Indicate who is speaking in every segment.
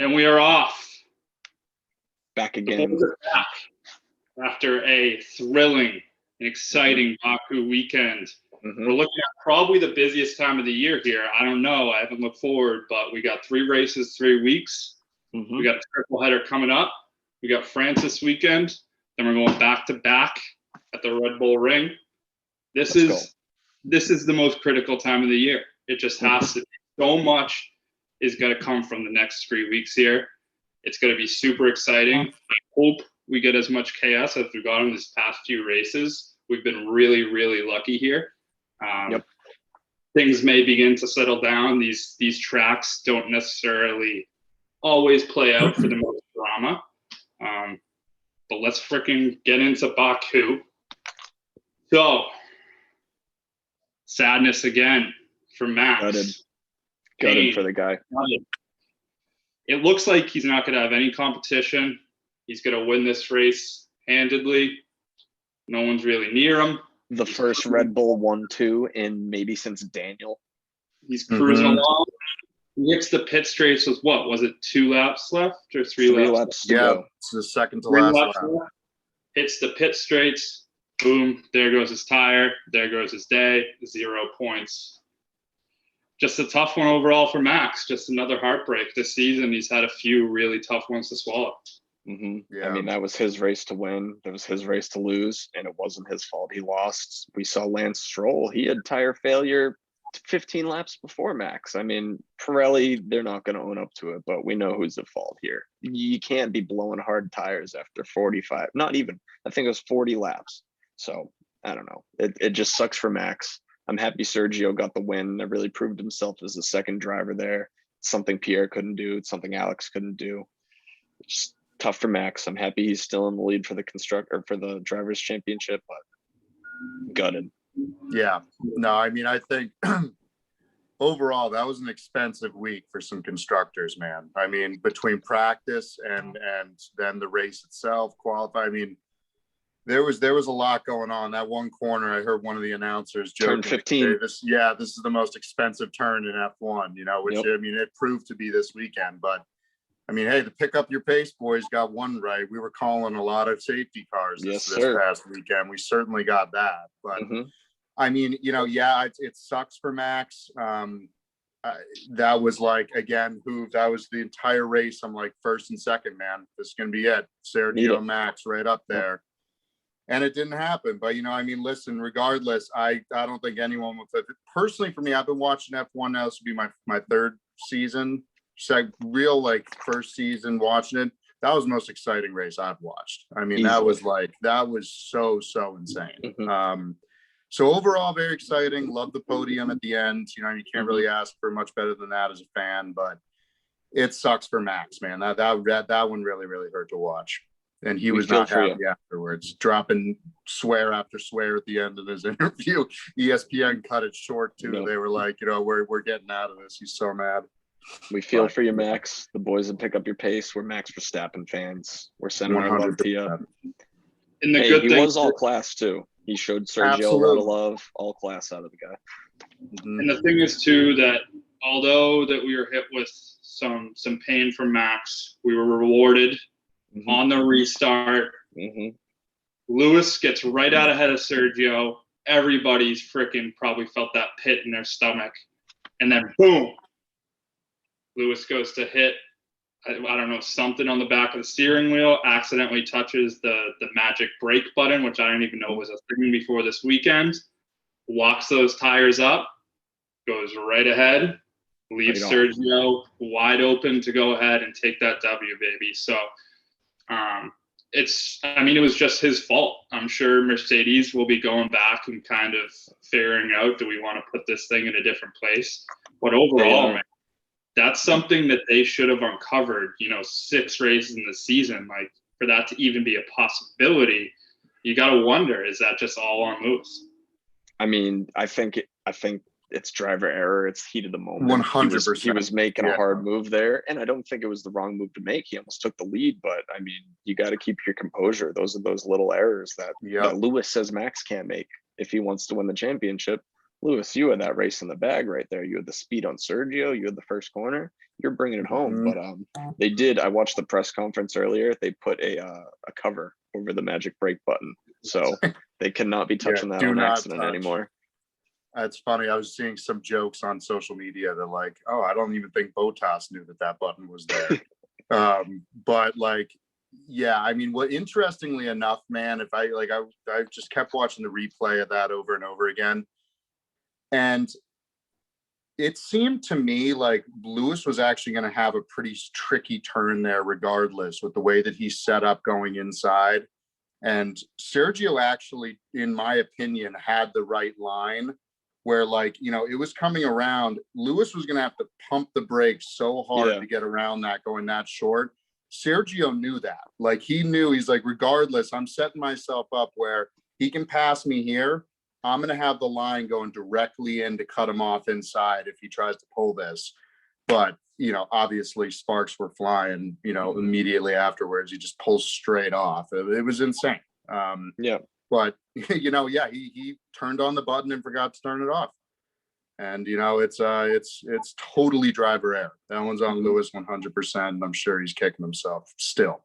Speaker 1: And we are off.
Speaker 2: Back
Speaker 1: The
Speaker 2: again.
Speaker 1: boys are back after a thrilling and exciting Baku weekend. We're looking at probably the busiest time of the year here. I don't know. I haven't looked forward, but we got 3 races, 3 weeks. We got a triple header coming up. We got France this weekend. Then we're going back to back at the Red Bull Ring. This is the most critical time of the year. It just has to be. So much is going to come from the next 3 weeks here. It's going to be super exciting. I hope we get as much chaos as we've got in these past few races. We've been really, really lucky here. Things may begin to settle down. These tracks don't necessarily always play out for the most drama. But let's freaking get into Baku. So, sadness again for Max.
Speaker 2: Gutted for the guy.
Speaker 1: It looks like he's not going to have any competition. He's going to win this race handedly. No one's really near him.
Speaker 2: The first Red Bull 1-2 in maybe since Daniel.
Speaker 1: He's cruising along. He hits the pit straights with what? Was it 2 laps left or 3 laps?
Speaker 2: To go.
Speaker 3: It's the second to last lap.
Speaker 1: Hits the pit straights. Boom. There goes his tire. There goes his day. 0 points. Just a tough one overall for Max. Just another heartbreak this season. He's had a few really tough ones to swallow.
Speaker 2: Yeah. I mean, that was his race to win. That was his race to lose, and it wasn't his fault he lost. We saw Lance Stroll. He had tire failure 15 laps before Max. I mean, Pirelli, they're not going to own up to it, but we know who's at fault here. You can't be blowing hard tires after 45, not even, I think it was 40 laps. So, I don't know. It just sucks for Max. I'm happy Sergio got the win. That really proved himself as the second driver there. It's something Pierre couldn't do. It's something Alex couldn't do. It's just tough for Max. I'm happy he's still in the lead for the drivers' championship, but gutted.
Speaker 3: Yeah. No, I mean, I think overall that was an expensive week for some constructors, man. I mean, between practice and then the race itself, qualify. I mean, there was a lot going on. That one corner, I heard one of the announcers joking.
Speaker 2: Turn 15.
Speaker 3: This is the most expensive turn in F1, which I mean, it proved to be this weekend. But I mean, hey, to pick up your pace, boys got one right. We were calling a lot of safety cars this past weekend. We certainly got that. But I mean, it sucks for Max. That was like, again, that was the entire race. I'm like, first and second, man. This is going to be it. Sergio, Max right up there. And it didn't happen. But, I mean, listen, regardless, I don't think anyone would. Personally, for me, I've been watching F1 now. This will be my third season. Real, first season watching it. That was the most exciting race I've watched. I mean, that was so insane. So overall, very exciting. Love the podium at the end. You can't really ask for much better than that as a fan, but it sucks for Max, man. That one really, really hurt to watch. And he was not happy afterwards, dropping swear after swear at the end of his interview. ESPN cut it short too. They were like, we're getting out of this. He's so mad.
Speaker 2: We feel for you, Max. The boys would pick up your pace. We're Max Verstappen fans. We're sending our love to you.
Speaker 1: And the good thing,
Speaker 2: he was all class too. He showed Sergio a lot of love, all class out of the guy.
Speaker 1: And the thing is too that although that we were hit with some pain from Max, we were rewarded on the restart. Lewis gets right out ahead of Sergio. Everybody's freaking probably felt that pit in their stomach. And then boom, Lewis goes to hit, I don't know, something on the back of the steering wheel, accidentally touches the magic brake button, which I didn't even know was a thing before this weekend. Walks those tires up, goes right ahead, leaves Sergio wide open to go ahead and take that W, baby. So it was just his fault. I'm sure Mercedes will be going back and kind of figuring out, do we want to put this thing in a different place? But overall, man, that's something that they should have uncovered, 6 races in the season. Like, for that to even be a possibility, you got to wonder, is that just all on Lewis?
Speaker 2: I mean, I think it's driver error. It's heat of the moment.
Speaker 3: 100%.
Speaker 2: He was making a hard move there, and I don't think it was the wrong move to make. He almost took the lead, but I mean, you got to keep your composure. Those are those little errors that Lewis says Max can't make if he wants to win the championship. Lewis, you had that race in the bag right there. You had the speed on Sergio. You had the first corner. You're bringing it home. But they did. I watched the press conference earlier. They put a cover over the magic brake button, so they cannot be touching that on accident anymore.
Speaker 3: That's funny. I was seeing some jokes on social media that like, oh, I don't even think Bottas knew that button was there. But like, yeah, I mean, what interestingly enough, man, if I just kept watching the replay of that over and over again. And it seemed to me like Lewis was actually going to have a pretty tricky turn there, regardless, with the way that he set up going inside. And Sergio actually, in my opinion, had the right line where, like, you know, it was coming around. Lewis was going to have to pump the brakes so hard to get around that going that short. Sergio knew that. Like, he knew, he's like, regardless, I'm setting myself up where he can pass me here. I'm going to have the line going directly in to cut him off inside if he tries to pull this. But, you know, obviously sparks were flying, you know, immediately afterwards. He just pulls straight off. It was insane. But, you know, he turned on the button and forgot to turn it off. And, you know, it's totally driver error. That one's on Lewis 100%. And I'm sure he's kicking himself still.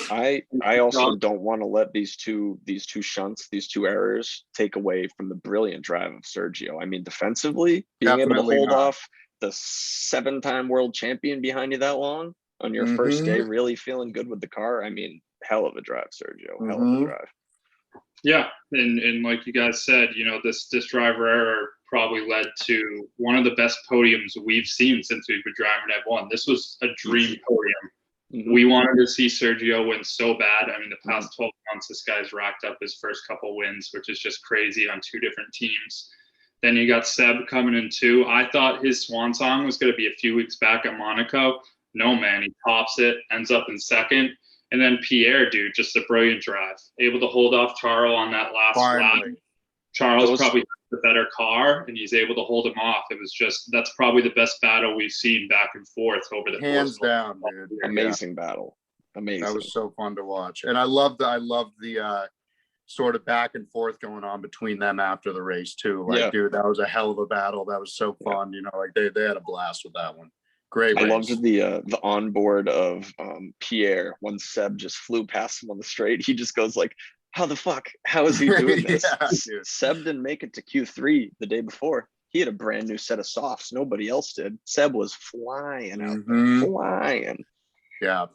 Speaker 2: I also don't want to let these two shunts, these two errors, take away from the brilliant drive of Sergio. I mean, defensively, being able to hold off the 7-time world champion behind you that long on your first day, really feeling good with the car. I mean, hell of a drive, Sergio. Hell of a drive.
Speaker 1: Yeah, and like you guys said, you know, this driver error probably led to one of the best podiums we've seen since we've been driving F1. This was a dream podium. We wanted to see Sergio win so bad. I mean, the past 12 months, this guy's racked up his first couple wins, which is just crazy on 2 different teams. Then you got Seb coming in too. I thought his swan song was going to be a few weeks back at Monaco. No, man, he tops it, ends up in second. And then Pierre, dude, just a brilliant drive. Able to hold off Charles on that last lap. Charles probably has the better car, and he's able to hold him off. It was just, that's probably the best battle we've seen back and forth over the
Speaker 3: hands down, dude.
Speaker 2: Amazing battle. Amazing.
Speaker 3: That was so fun to watch. And I love the sort of back and forth going on between them after the race too. Like, dude, that was a hell of a battle. That was so fun. You know, like they had a blast with that one. Great race.
Speaker 2: I loved the onboard of Pierre when Seb just flew past him on the straight. He just goes like, how the fuck? How is he doing this? Seb didn't make it to Q3 the day before. He had a brand new set of softs. Nobody else did. Seb was flying out there, flying.
Speaker 3: Yeah.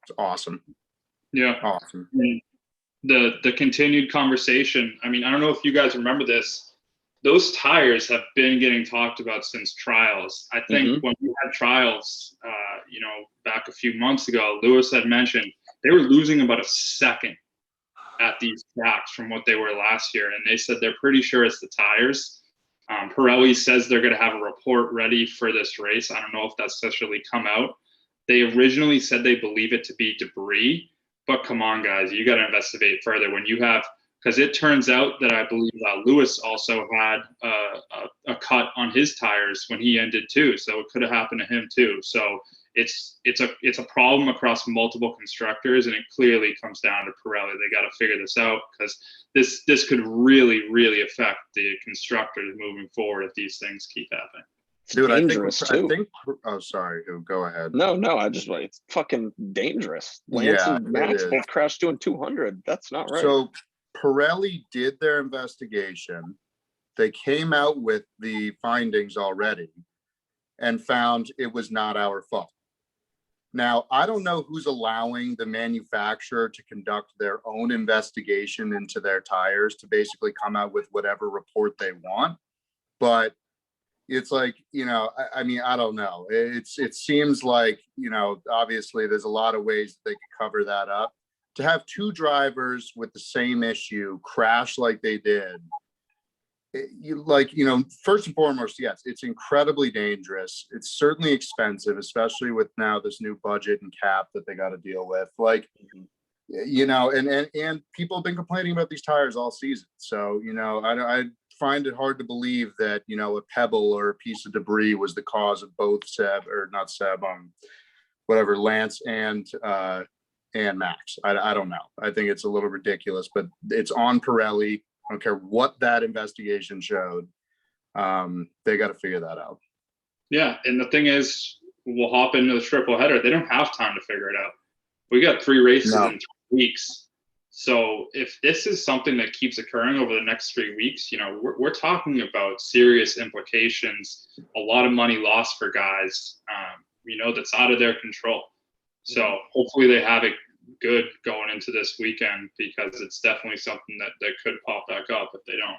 Speaker 3: It's awesome.
Speaker 1: Yeah.
Speaker 3: Awesome.
Speaker 1: The continued conversation. I mean, I don't know if you guys remember this. Those tires have been getting talked about since trials. I think when we had trials, you know, back a few months ago, Lewis had mentioned they were losing about a second at these tracks from what they were last year. And they said they're pretty sure it's the tires. Pirelli says they're going to have a report ready for this race. I don't know if that's officially come out. They originally said they believe it to be debris, but come on, guys, you got to investigate further when you have, because it turns out that I believe Lewis also had a cut on his tires when he ended too. So it could have happened to him too. So it's a problem across multiple constructors, and it clearly comes down to Pirelli. They got to figure this out, because this could really, really affect the constructors moving forward if these things keep happening.
Speaker 2: Dude, I
Speaker 3: think oh, sorry, go ahead.
Speaker 2: No, it's fucking dangerous. Lance and Max both crashed doing 200. That's not right.
Speaker 3: So Pirelli did their investigation. They came out with the findings already and found it was not our fault. Now, I don't know who's allowing the manufacturer to conduct their own investigation into their tires to basically come out with whatever report they want. But it's like, you know, I mean, I don't know. It seems like, you know, obviously there's a lot of ways that they could cover that up. To have 2 drivers with the same issue crash like they did, first and foremost, yes, it's incredibly dangerous. It's certainly expensive, especially with now this new budget and cap that they got to deal with. Like, you know, and people have been complaining about these tires all season. So, you know, I find it hard to believe that, you know, a pebble or a piece of debris was the cause of both Lance and Max. I don't know. I think it's a little ridiculous, but it's on Pirelli. I don't care what that investigation showed. They got to figure that out.
Speaker 1: Yeah, and the thing is, we'll hop into the triple header. They don't have time to figure it out. We got 3 races in 3 weeks. So if this is something that keeps occurring over the next 3 weeks, we're talking about serious implications, a lot of money lost for guys, that's out of their control. So hopefully they have it good going into this weekend, because it's definitely something that could pop back up if they don't.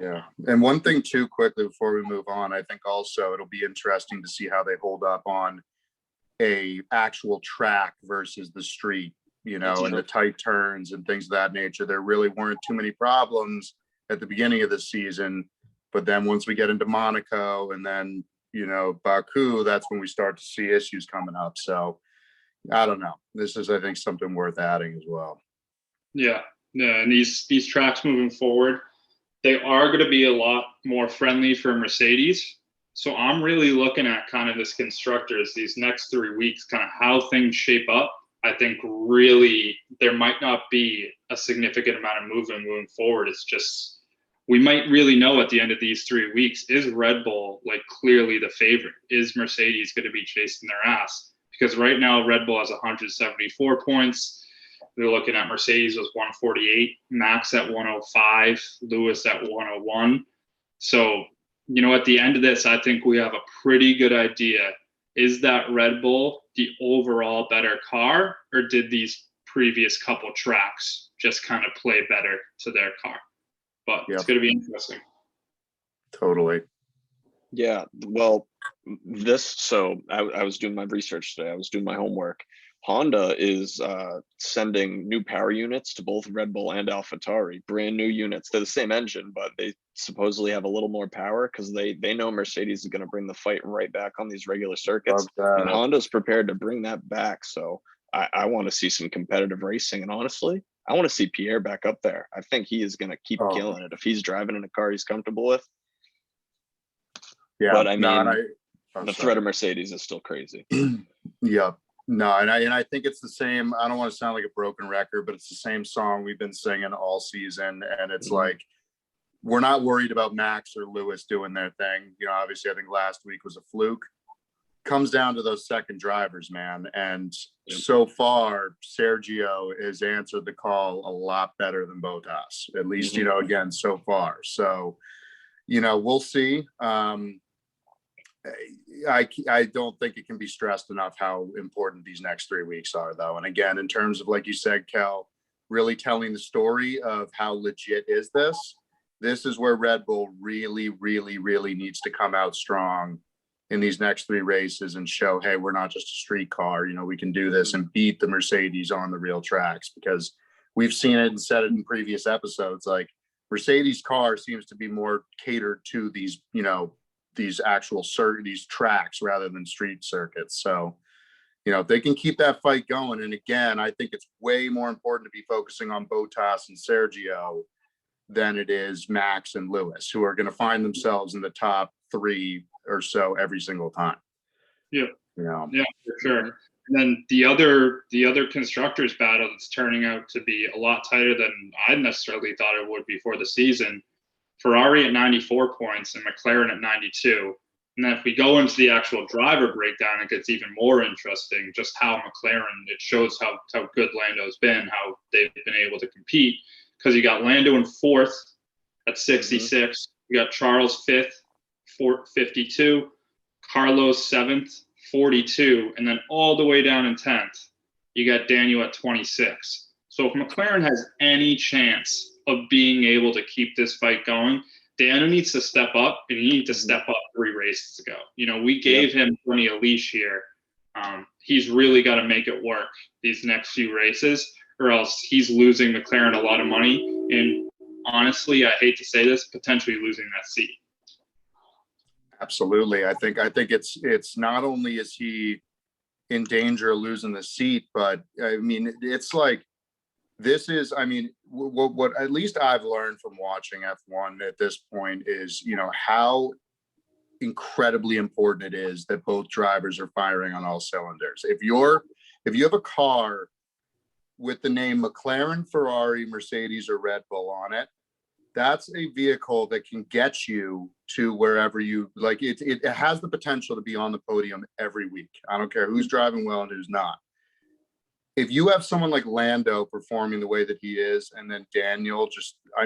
Speaker 3: Yeah. And one thing too, quickly before we move on, I think also it'll be interesting to see how they hold up on a actual track versus the street, and the tight turns and things of that nature. There really weren't too many problems at the beginning of the season, but then once we get into Monaco and then, Baku, that's when we start to see issues coming up. So I don't know. This is, I think, something worth adding as well.
Speaker 1: Yeah. And these tracks moving forward, they are going to be a lot more friendly for Mercedes. So I'm really looking at kind of this constructors, these next 3 weeks, kind of how things shape up. I think really there might not be a significant amount of movement moving forward. It's just, we might really know at the end of these 3 weeks, is Red Bull clearly the favorite? Is Mercedes going to be chasing their ass? Because right now Red Bull has 174 points. We're looking at Mercedes was 148, Max at 105, Lewis at 101. So, at the end of this, I think we have a pretty good idea. Is that Red Bull the overall better car, or did these previous couple tracks just kind of play better to their car? But It's going to be interesting.
Speaker 3: Totally.
Speaker 2: Yeah. Well, I was doing my research today. I was doing my homework. Honda is sending new power units to both Red Bull and AlphaTauri, brand new units. They're the same engine, but they supposedly have a little more power because they know Mercedes is going to bring the fight right back on these regular circuits. And Honda's prepared to bring that back. So I want to see some competitive racing. And honestly, I want to see Pierre back up there. I think he is going to keep killing it if he's driving in a car he's comfortable with.
Speaker 3: Yeah.
Speaker 2: But I mean, the threat of Mercedes is still crazy.
Speaker 3: Yeah. No, and I think it's the same. I don't want to sound like a broken record, but it's the same song we've been singing all season. And it's like, we're not worried about Max or Lewis doing their thing. Obviously I think last week was a fluke. Comes down to those second drivers, man. And so far, Sergio has answered the call a lot better than Bottas, at least, again, so far. So, we'll see. I don't think it can be stressed enough how important these next 3 weeks are, though. And again, in terms of, like you said, Kel, really telling the story of how legit is this. This is where Red Bull really, really, really needs to come out strong in these next 3 races and show, hey, we're not just a street car. We can do this and beat the Mercedes on the real tracks, because we've seen it and said it in previous episodes. Like, Mercedes car seems to be more catered to these, these actual these tracks rather than street circuits. So, if they can keep that fight going, and again, I think it's way more important to be focusing on Bottas and Sergio than it is Max and Lewis, who are going to find themselves in the top 3 or so every single time.
Speaker 1: Yeah. Yeah, for sure. And then the other constructors battle that's turning out to be a lot tighter than I necessarily thought it would before the season. Ferrari at 94 points and McLaren at 92. And then if we go into the actual driver breakdown, it gets even more interesting, just how McLaren, it shows how good Lando's been, how they've been able to compete. Because you got Lando in 4th at 66. You got Charles 5th, 52. Carlos 7th, 42. And then all the way down in 10th, you got Daniel at 26. So if McLaren has any chance of being able to keep this fight going, Daniel needs to step up, and he needs to step up 3 races ago. We gave him plenty of leash here. He's really got to make it work these next few races, or else he's losing McLaren a lot of money. And honestly, I hate to say this, potentially losing that seat.
Speaker 3: Absolutely. I think it's not only is he in danger of losing the seat, but I mean, it's like, this is, I mean, what at least I've learned from watching F1 at this point is, how incredibly important it is that both drivers are firing on all cylinders. If you have a car with the name McLaren, Ferrari, Mercedes, or Red Bull on it, that's a vehicle that can get you to wherever you like. It has the potential to be on the podium every week. I don't care who's driving well and who's not. If you have someone like Lando performing the way that he is, and then Daniel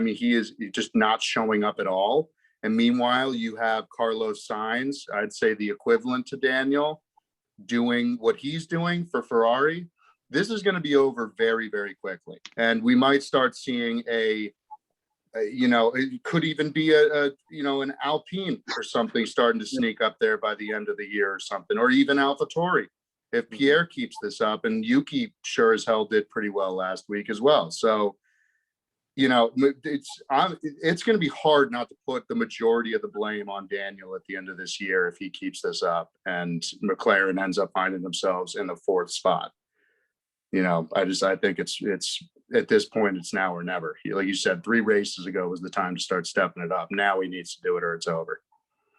Speaker 3: he is just not showing up at all. And meanwhile, you have Carlos Sainz, I'd say the equivalent to Daniel, doing what he's doing for Ferrari. This is going to be over very, very quickly. And we might start seeing it could even be an Alpine or something starting to sneak up there by the end of the year or something, or even AlphaTauri if Pierre keeps this up. And Yuki sure as hell did pretty well last week as well. So, it's going to be hard not to put the majority of the blame on Daniel at the end of this year if he keeps this up and McLaren ends up finding themselves in the 4th spot. I think it's at this point, it's now or never. Like you said, 3 races ago was the time to start stepping it up. Now he needs to do it or it's over.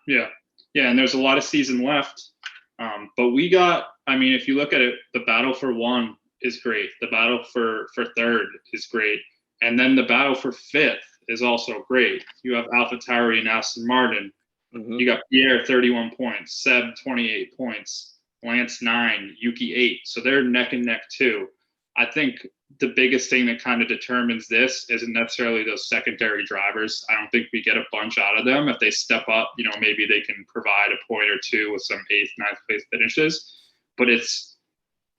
Speaker 1: Yeah. Yeah. And there's a lot of season left. But if you look at it, the battle for 1 is great. The battle for 3rd is great. And then the battle for 5th is also great. You have AlphaTauri and Aston Martin. Mm-hmm. You got Pierre, 31 points, Seb, 28 points, Lance, 9, Yuki, 8. So they're neck and neck too. I think the biggest thing that kind of determines this isn't necessarily those secondary drivers. I don't think we get a bunch out of them. If they step up, maybe they can provide a point or two with some 8th, 9th place finishes. But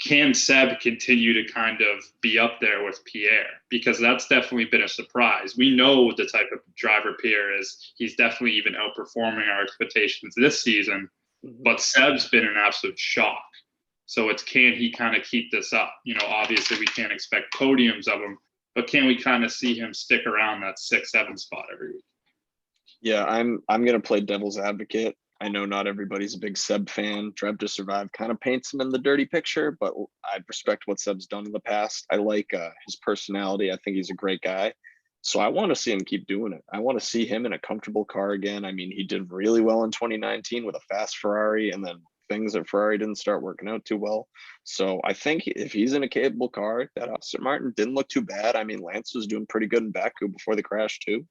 Speaker 1: can Seb continue to kind of be up there with Pierre? Because that's definitely been a surprise. We know the type of driver Pierre is. He's definitely even outperforming our expectations this season. But Seb's been an absolute shock. So can he kind of keep this up? Obviously we can't expect podiums of him, but can we kind of see him stick around that 6, 7 spot every week?
Speaker 2: Yeah, I'm going to play devil's advocate. I know not everybody's a big Seb fan. Drive to Survive kind of paints him in the dirty picture, but I respect what Seb's done in the past. I like his personality. I think he's a great guy. So I want to see him keep doing it. I want to see him in a comfortable car again. I mean, he did really well in 2019 with a fast Ferrari, and then things at Ferrari didn't start working out too well. So I think if he's in a capable car, that Aston Martin didn't look too bad. I mean, Lance was doing pretty good in Baku before the crash too.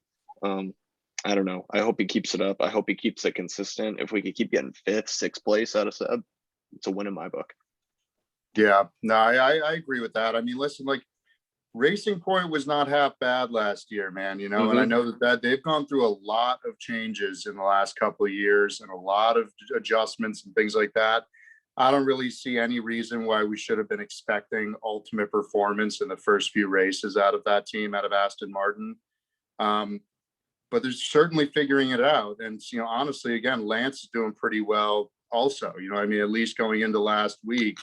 Speaker 2: I don't know. I hope he keeps it up. I hope he keeps it consistent. If we could keep getting 5th, 6th place out of Seb, it's a win in my book.
Speaker 3: Yeah, no, I agree with that. I mean, listen, like Racing Point was not half bad last year, man, and I know that they've gone through a lot of changes in the last couple of years and a lot of adjustments and things like that. I don't really see any reason why we should have been expecting ultimate performance in the first few races out of that team, out of Aston Martin. But they're certainly figuring it out. And, honestly, again, Lance is doing pretty well also, at least going into last week,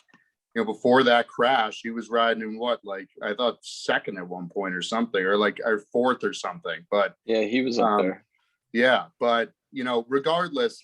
Speaker 3: before that crash, he was riding in I thought 2nd at one point or something, or 4th or something. But
Speaker 2: yeah, he was up there.
Speaker 3: Yeah. But, regardless,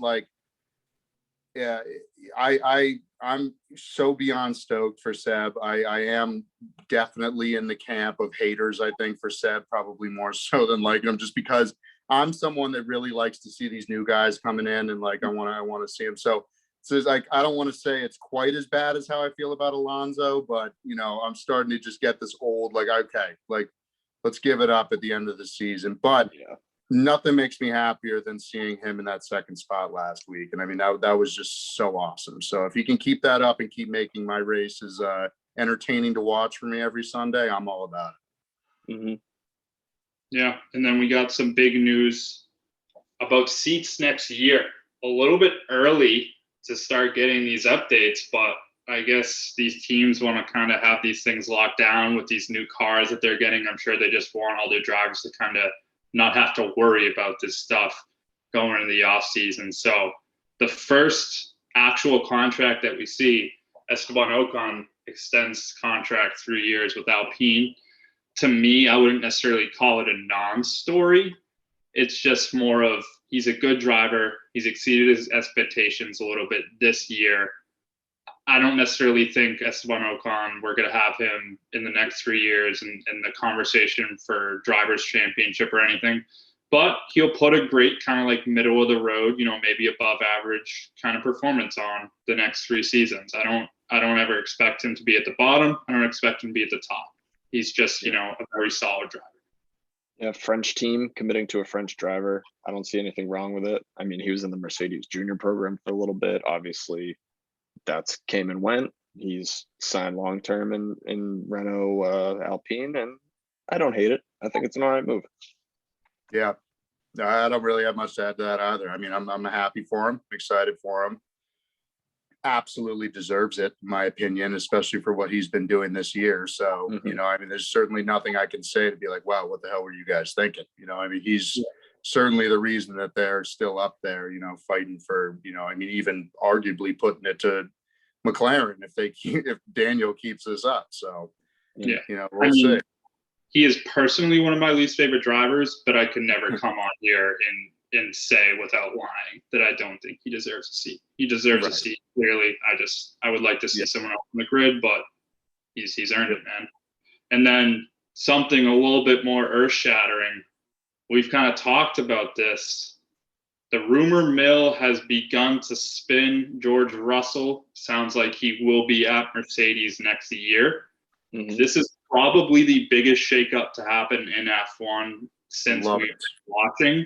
Speaker 3: I'm so beyond stoked for Seb. I am definitely in the camp of haters, I think, for Seb, probably more so than liking him, just because I'm someone that really likes to see these new guys coming in and I want to see him. So it's I don't want to say it's quite as bad as how I feel about Alonso, but I'm starting to just get this old, let's give it up at the end of the season. But yeah, nothing makes me happier than seeing him in that 2nd spot last week. And I mean, that was just so awesome. So if he can keep that up and keep making my races entertaining to watch for me every Sunday, I'm all about it.
Speaker 2: Mm-hmm.
Speaker 1: Yeah. And then we got some big news about seats next year. A little bit early to start getting these updates, but I guess these teams want to kind of have these things locked down with these new cars that they're getting. I'm sure they just want all their drivers to kind of not have to worry about this stuff going into the off season. So the first actual contract that we see, Esteban Ocon extends his contract 3 years with Alpine. To me, I wouldn't necessarily call it a non-story. It's just more of he's a good driver. He's exceeded his expectations a little bit this year. I don't necessarily think Esteban Ocon, we're going to have him in the next 3 years in the conversation for Drivers' Championship or anything. But he'll put a great kind of middle of the road, maybe above average kind of performance on the next 3 seasons. I don't ever expect him to be at the bottom. I don't expect him to be at the top. He's just, a very solid driver.
Speaker 2: Yeah, French team committing to a French driver. I don't see anything wrong with it. I mean, he was in the Mercedes Junior program for a little bit. Obviously, that's came and went. He's signed long term in Renault Alpine, and I don't hate it. I think it's an all right move.
Speaker 3: Yeah, I don't really have much to add to that either. I mean, I'm happy for him, excited for him. Absolutely deserves it, in my opinion, especially for what he's been doing this year. So, you know, I mean, there's certainly nothing I can say to be like, wow, what the hell were you guys thinking? You know, I mean, he's certainly the reason that they're still up there, you know, fighting for, you know, I mean, even arguably putting it to McLaren if Daniel keeps this up. So,
Speaker 1: yeah,
Speaker 3: you know, we'll see.
Speaker 1: He is personally one of my least favorite drivers, but I could never come on here and say without lying that I don't think he deserves a seat. He deserves a seat, clearly. I would like to see someone else on the grid, but he's earned it, man. And then something a little bit more earth-shattering. We've kind of talked about this. The rumor mill has begun to spin George Russell. Sounds like he will be at Mercedes next year. This is probably the biggest shakeup to happen in F1 since we've been watching.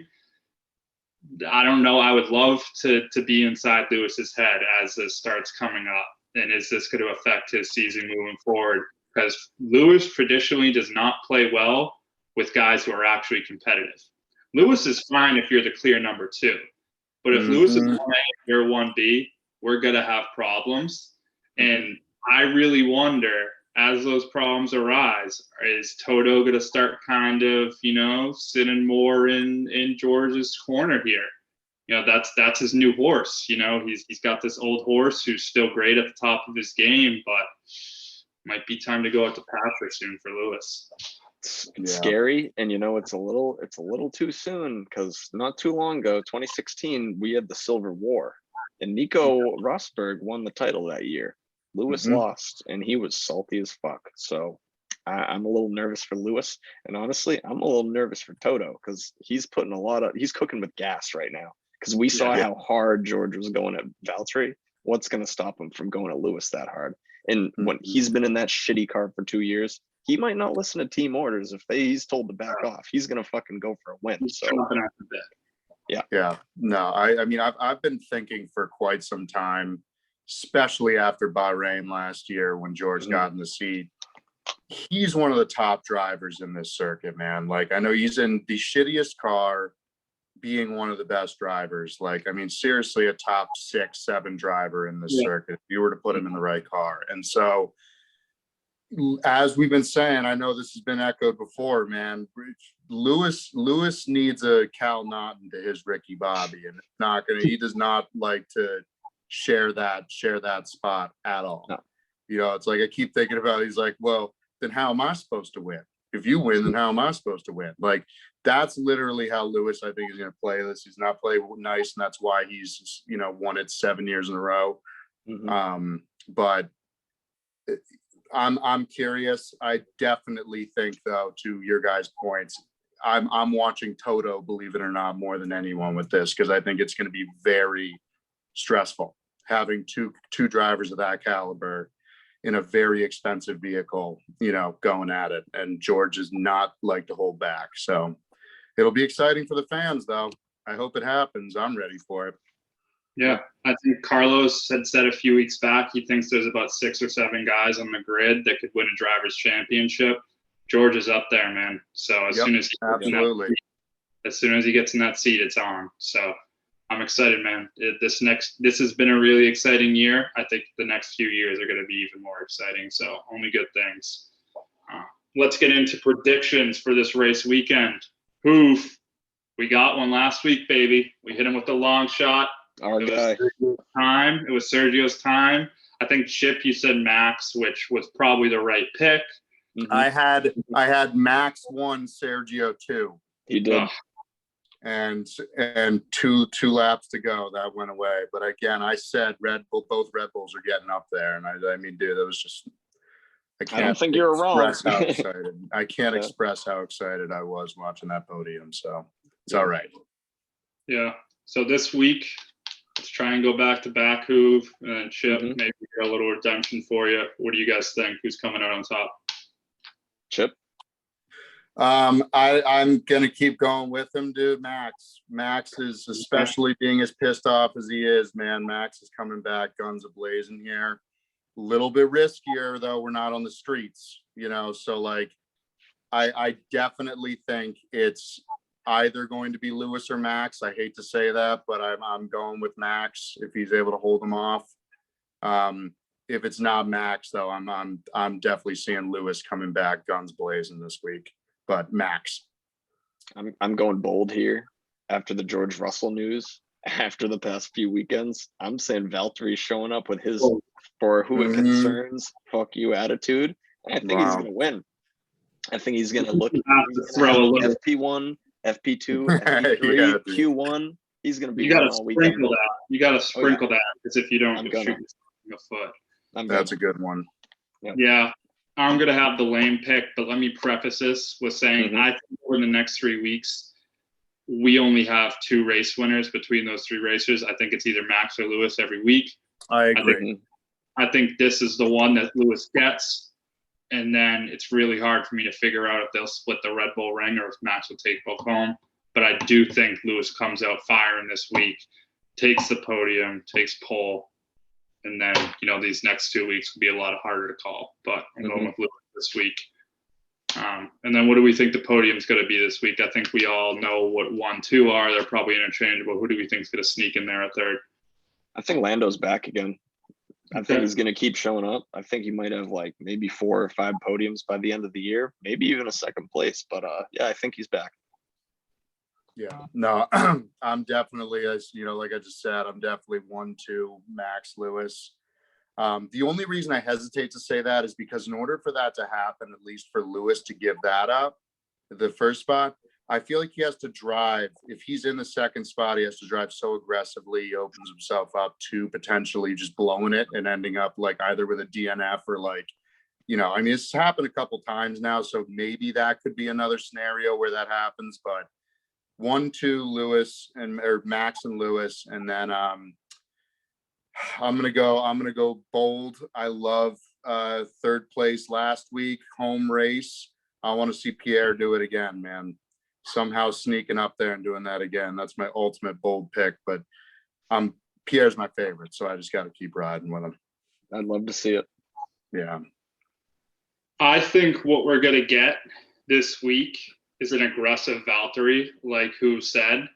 Speaker 1: I don't know. I would love to be inside Lewis's head as this starts coming up. And is this going to affect his season moving forward? Because Lewis traditionally does not play well with guys who are actually competitive. Lewis is fine if you're the clear number 2. But if Lewis is 1A and you're 1B, we're going to have problems. And I really wonder, as those problems arise, is Toto going to start kind of, you know, sitting more in George's corner here? You know, that's his new horse. You know, he's got this old horse who's still great at the top of his game, but might be time to go out to pasture soon for Lewis.
Speaker 2: It's scary, and you know, it's a little too soon, because not too long ago, 2016, we had the Silver War, and Nico Rosberg won the title that year. Lewis lost, and he was salty as fuck. So I'm a little nervous for Lewis, and honestly, I'm a little nervous for Toto, because he's cooking with gas right now. Because we saw how hard George was going at Valtteri. What's going to stop him from going at Lewis that hard? And when he's been in that shitty car for 2 years, he might not listen to team orders. If he's told to back off, he's going to fucking go for a win. So
Speaker 3: yeah. No, I mean, I've been thinking for quite some time, especially after Bahrain last year when George got in the seat. He's one of the top drivers in this circuit, man. Like, I know he's in the shittiest car, being one of the best drivers. Like, I mean, seriously, a top 6, 7 driver in this circuit, if you were to put him in the right car. And so, as we've been saying, I know this has been echoed before, man, Lewis needs a Cal Naughton to his Ricky Bobby, and he does not like to share that spot at all. No. You know, it's like, I keep thinking about it, he's like, well, then how am I supposed to win? If you win, then how am I supposed to win? Like, that's literally how Lewis, I think, is going to play this. He's not playing nice, and that's why he's, you know, won it 7 years in a row. But I'm curious. I definitely think, though, to your guys' points, I'm watching Toto, believe it or not, more than anyone with this, because I think it's going to be very stressful having two drivers of that caliber in a very expensive vehicle, you know, going at it. And George is not like to hold back. So it'll be exciting for the fans, though. I hope it happens. I'm ready for it.
Speaker 1: Yeah, I think Carlos had said a few weeks back he thinks there's about 6 or 7 guys on the grid that could win a drivers' championship. George is up there, man. So as soon as he gets in that seat, it's on. So I'm excited, man. This has been a really exciting year. I think the next few years are going to be even more exciting. So only good things. Let's get into predictions for this race weekend. Hoof. We got one last week, baby. We hit him with the long shot. It was Sergio's time. I think, Chip, you said Max, which was probably the right pick.
Speaker 3: I had Max 1, Sergio 2.
Speaker 2: He did.
Speaker 3: And two laps to go, that went away. But again, I said both Red Bulls are getting up there, and I mean, dude, that was just, I don't think you're wrong. I can't express how excited I was watching that podium. So it's all right.
Speaker 1: Yeah. So this week, let's try and go back to Baku, and Chip, maybe get a little redemption for you. What do you guys think? Who's coming out on top?
Speaker 2: Chip.
Speaker 3: I'm gonna keep going with him, dude. Max is, especially being as pissed off as he is, man. Max is coming back, guns a-blazing here. A little bit riskier though. We're not on the streets, you know. So like, I definitely think it's either going to be Lewis or Max. I hate to say that, but I'm going with Max if he's able to hold him off. If it's not Max though, I'm definitely seeing Lewis coming back, guns blazing this week. But Max.
Speaker 2: I'm going bold here after the George Russell news. After the past few weekends, I'm saying Valtteri's showing up with his for who it concerns, fuck you attitude. And I think he's gonna win. I think he's gonna look FP1, FP2, FP3, Q1. He's gonna be winning all weekend.
Speaker 1: You gotta sprinkle that because if you don't, you'll shoot your foot.
Speaker 3: That's a good one.
Speaker 1: Yeah. I'm going to have the lame pick, but let me preface this with saying I think over the next 3 weeks, we only have 2 race winners between those 3 racers. I think it's either Max or Lewis every week.
Speaker 3: I agree.
Speaker 1: I think this is the one that Lewis gets, and then it's really hard for me to figure out if they'll split the Red Bull ring or if Max will take both home. But I do think Lewis comes out firing this week, takes the podium, takes pole. And then, you know, these next 2 weeks will be a lot harder to call, but I'm going with Lewis this week. And then what do we think the podium's going to be this week? I think we all know what 1, 2 are. They're probably interchangeable. Who do we think is going to sneak in there at third?
Speaker 2: I think Lando's back again. I think he's going to keep showing up. I think he might have like maybe 4 or 5 podiums by the end of the year, maybe even a second place. But yeah, I think he's back.
Speaker 3: Yeah, no, I'm definitely, as you know, like I just said, I'm definitely 1, 2 Max Lewis. The only reason I hesitate to say that is because in order for that to happen, at least for Lewis to give that up, the first spot, I feel like he has to drive. If he's in the second spot, he has to drive so aggressively, he opens himself up to potentially just blowing it and ending up like either with a DNF or like, you know, I mean, it's happened a couple times now, so maybe that could be another scenario where that happens, but 1, 2 Lewis or Max and Lewis, and then I'm gonna go bold. I love third place last week, home race. I want to see Pierre do it again, man. Somehow sneaking up there and doing that again. That's my ultimate bold pick. But Pierre's my favorite, so I just got to keep riding with him.
Speaker 2: I'd love to see it.
Speaker 3: Yeah.
Speaker 1: I think what we're gonna get this week is an aggressive Valtteri, like who said,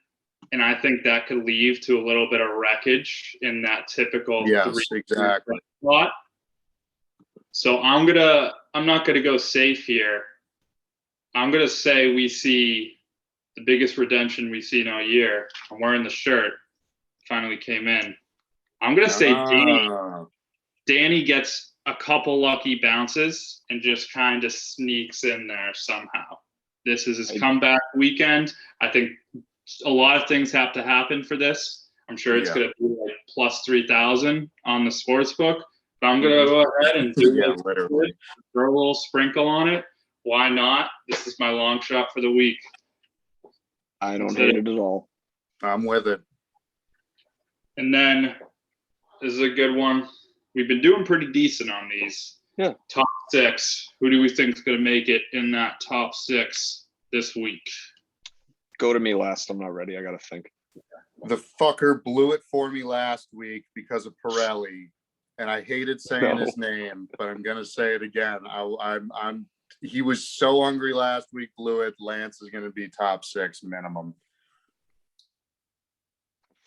Speaker 1: and I think that could lead to a little bit of wreckage in that typical 3
Speaker 3: exactly
Speaker 1: spot. So I'm not gonna go safe here. I'm gonna say we see the biggest redemption we've seen all year. I'm wearing the shirt. Finally came in. I'm gonna say Danny gets a couple lucky bounces and just kind of sneaks in there somehow. This is his comeback weekend. I think a lot of things have to happen for this. I'm sure it's going to be like plus 3,000 on the sports book. But I'm going to go ahead and do throw a little sprinkle on it. Why not? This is my long shot for the week.
Speaker 2: I don't hate it at all.
Speaker 3: I'm with it.
Speaker 1: And then this is a good one. We've been doing pretty decent on these.
Speaker 2: Yeah.
Speaker 1: Top 6. Who do we think is going to make it in that top 6 this week?
Speaker 2: Go to me last. I'm not ready. I got to think.
Speaker 3: The fucker blew it for me last week because of Pirelli, and I hated saying his name, but I'm going to say it again. He was so hungry last week, blew it. Lance is going to be top 6 minimum.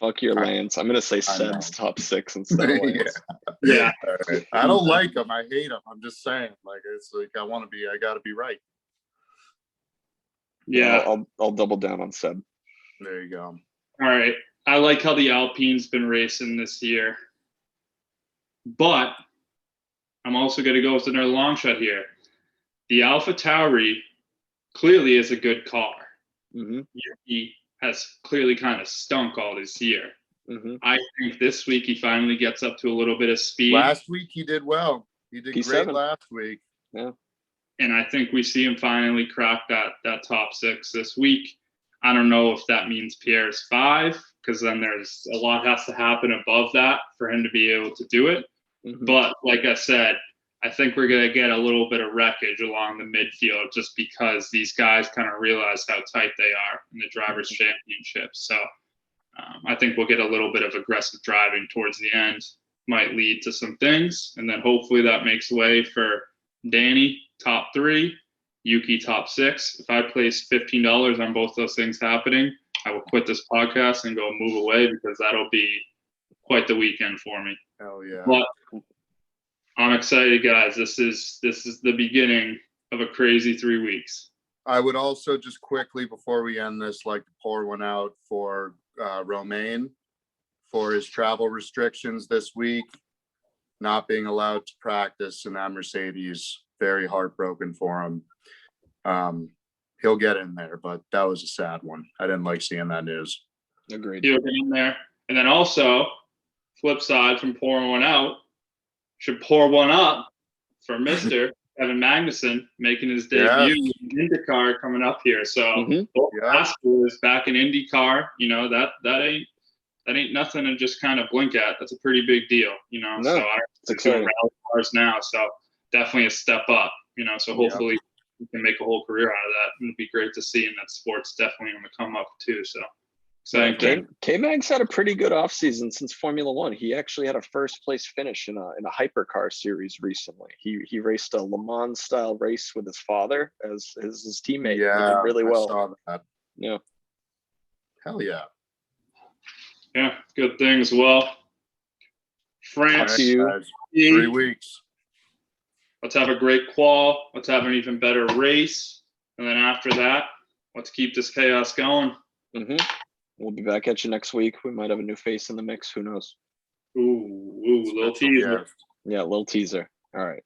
Speaker 2: Fuck your Lance. I'm going to say Seb's top 6 instead of Lance.
Speaker 1: Yeah.
Speaker 3: Right. I don't like him. I hate him. I'm just saying, like, it's like, I got to be right.
Speaker 1: Yeah.
Speaker 2: I'll double down on Seb.
Speaker 3: There you go.
Speaker 1: All right. I like how the Alpine's been racing this year. But I'm also going to go with another long shot here. The AlphaTauri clearly is a good car. He has clearly kind of stunk all this year. I think this week he finally gets up to a little bit of speed.
Speaker 3: Last week he did well. He did
Speaker 2: P7.
Speaker 3: great last week.
Speaker 2: Yeah.
Speaker 1: And I think we see him finally crack that top 6 this week. I don't know if that means Pierre's 5, because then there's a lot has to happen above that for him to be able to do it. But like I said, I think we're going to get a little bit of wreckage along the midfield just because these guys kind of realize how tight they are in the Drivers' Championship. So I think we'll get a little bit of aggressive driving towards the end, might lead to some things. And then hopefully that makes way for Danny, top 3, Yuki, top 6. If I place $15 on both those things happening, I will quit this podcast and go move away because that'll be quite the weekend for me.
Speaker 3: Hell yeah.
Speaker 1: But I'm excited, guys. This is the beginning of a crazy 3 weeks.
Speaker 3: I would also just quickly, before we end this, like to pour one out for Romain for his travel restrictions this week, not being allowed to practice in that Mercedes. Very heartbroken for him. He'll get in there, but that was a sad one. I didn't like seeing that news.
Speaker 2: Agreed.
Speaker 1: He'll get in there. And then also, flip side from pouring one out, should pour one up for Mr. Kevin Magnussen making his debut in IndyCar coming up here. So both is back in IndyCar. You know, that ain't nothing to just kind of blink at. That's a pretty big deal, you know.
Speaker 2: No,
Speaker 1: so I'm doing rally cars now, so definitely a step up, you know. So hopefully we can make a whole career out of that. It'd be great to see, and that sport's definitely on the come up too. So
Speaker 2: K-Mag's had a pretty good offseason since Formula One. He actually had a first place finish in a hypercar series recently. He raced a Le Mans style race with his father as his teammate.
Speaker 3: Yeah,
Speaker 2: he did really well.
Speaker 3: I saw that.
Speaker 2: Yeah.
Speaker 3: Hell yeah.
Speaker 1: Yeah, good things. Well, France,
Speaker 3: 3 weeks.
Speaker 1: Let's have a great qual. Let's have an even better race. And then after that, let's keep this chaos going.
Speaker 2: We'll be back at you next week. We might have a new face in the mix. Who knows?
Speaker 1: Ooh, little teaser.
Speaker 2: Yeah, little teaser. All right.